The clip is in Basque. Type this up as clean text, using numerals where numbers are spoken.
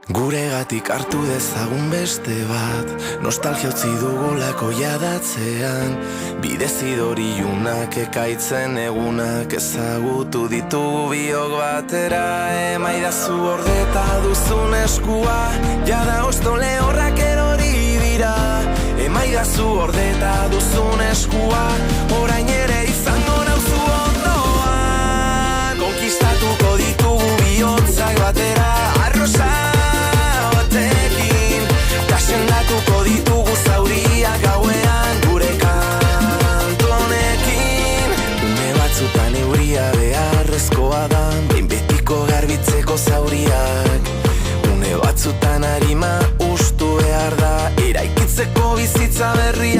Guregatik hartu dezagun beste bat, nostalgia utzi dugulako jadatzean. Bidezidoriunak ekaitzen egunak ezagutu ditugu biok batera. Emaidazu ordeta duzun eskua, jada osto lehorrak erori dira. Emaidazu ordeta duzun eskua, orain ere izango nauzu ondoan. Konkistatuko ditugu bihotzak batera, arrosa sendatuko ditugu zauriak gauean gure kantu honekin. Une batzutan euria beharrezkoa da, behin betiko garbitzeko zauriak. Une batzutan arima ustu behar da, eraikitzeko bizitza berria.